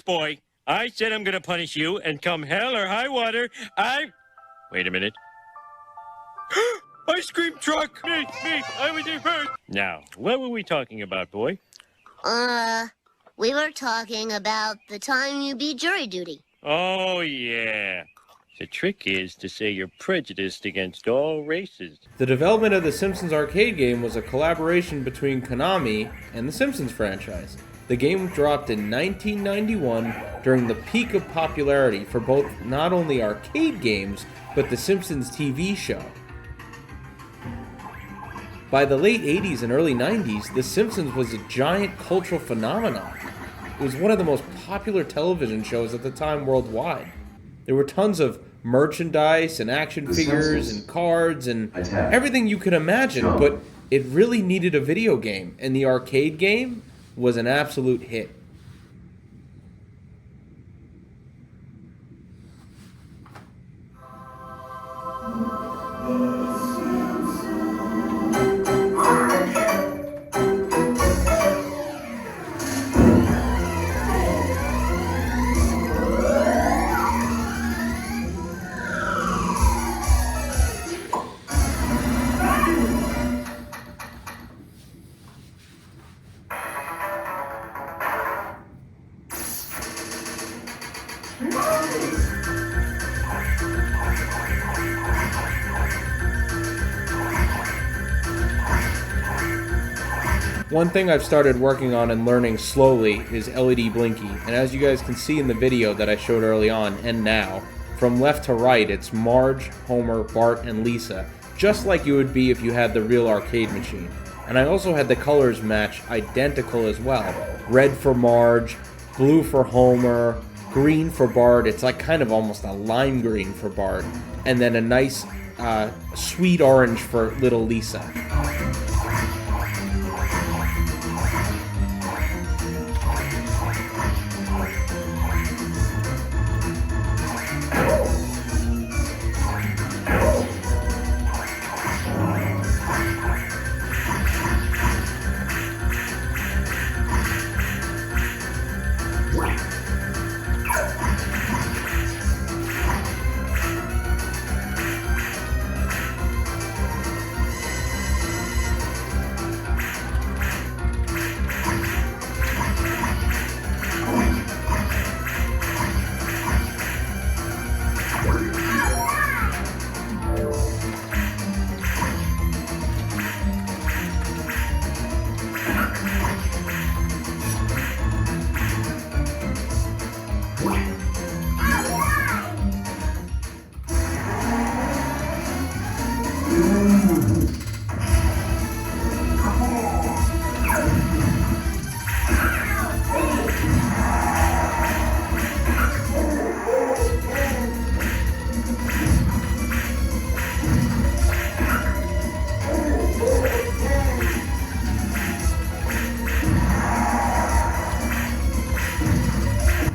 boy. I said I'm gonna punish you, and come hell or high water, Wait a minute. Ice cream truck! Me, I was there first. Now, what were we talking about, boy? We were talking about the time you beat jury duty. Oh, yeah. The trick is to say you're prejudiced against all races. The development of the Simpsons Arcade Game was a collaboration between Konami and the Simpsons franchise. The game dropped in 1991 during the peak of popularity for both not only arcade games, but the Simpsons TV show. By the late 80s and early 90s, The Simpsons was a giant cultural phenomenon. It was one of the most popular television shows at the time worldwide. There were tons of merchandise and action figures and cards and everything you could imagine, but it really needed a video game, and the arcade game was an absolute hit. One thing I've started working on and learning slowly is LED blinking, and as you guys can see in the video that I showed early on, and now, from left to right it's Marge, Homer, Bart, and Lisa, just like you would be if you had the real arcade machine. And I also had the colors match identical as well. Red for Marge, blue for Homer, green for Bart, it's like kind of almost a lime green for Bart, and then a nice sweet orange for little Lisa.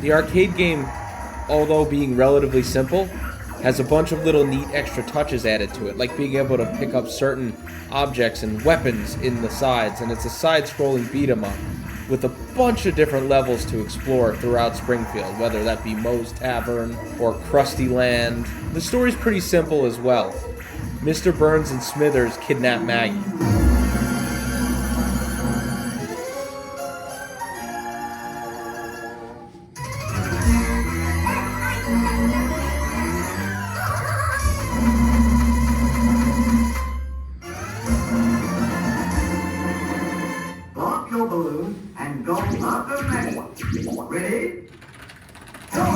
The arcade game, although being relatively simple, has a bunch of little neat extra touches added to it, like being able to pick up certain objects and weapons in the sides, and it's a side-scrolling beat-em-up with a bunch of different levels to explore throughout Springfield, whether that be Moe's Tavern or Krusty Land. The story's pretty simple as well. Mr. Burns and Smithers kidnap Maggie. Balloon and go up the ready. Ready? Go!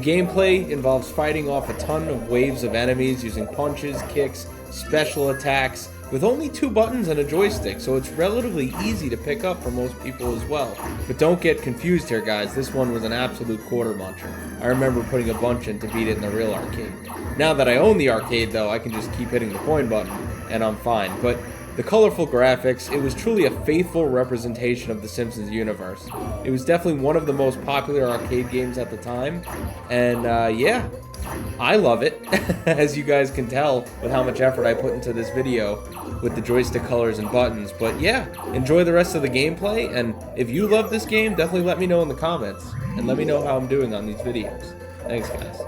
gameplay involves fighting off a ton of waves of enemies using punches, kicks, special attacks, with only 2 buttons and a joystick, so it's relatively easy to pick up for most people as well. But don't get confused here, guys, this one was an absolute quarter muncher. I remember putting a bunch in to beat it in the real arcade. Now that I own the arcade, though, I can just keep hitting the coin button, and I'm fine. But the colorful graphics, it was truly a faithful representation of the Simpsons universe. It was definitely one of the most popular arcade games at the time, and yeah, I love it, as you guys can tell with how much effort I put into this video with the joystick colors and buttons. But yeah, enjoy the rest of the gameplay, and if you love this game, definitely let me know in the comments, and let me know how I'm doing on these videos. Thanks, guys.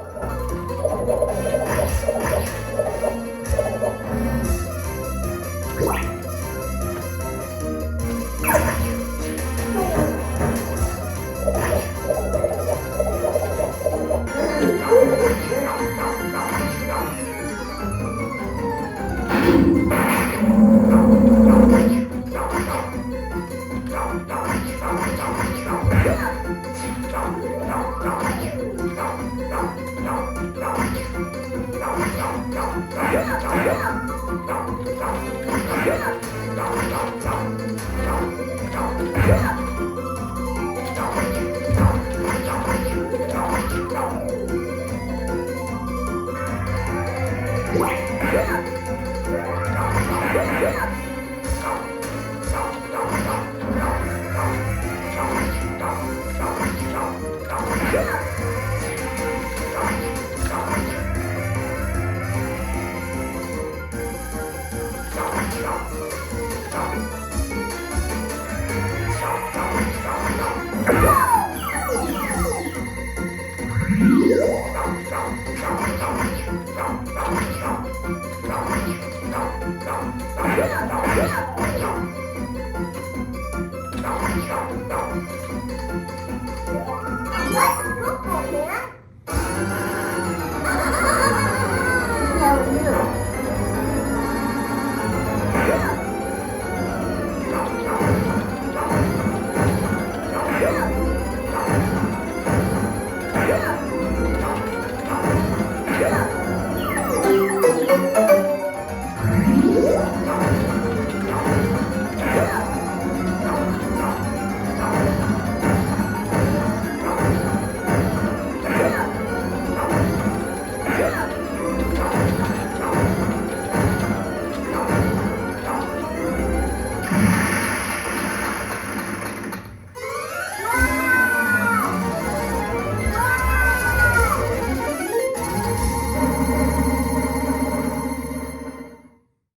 No.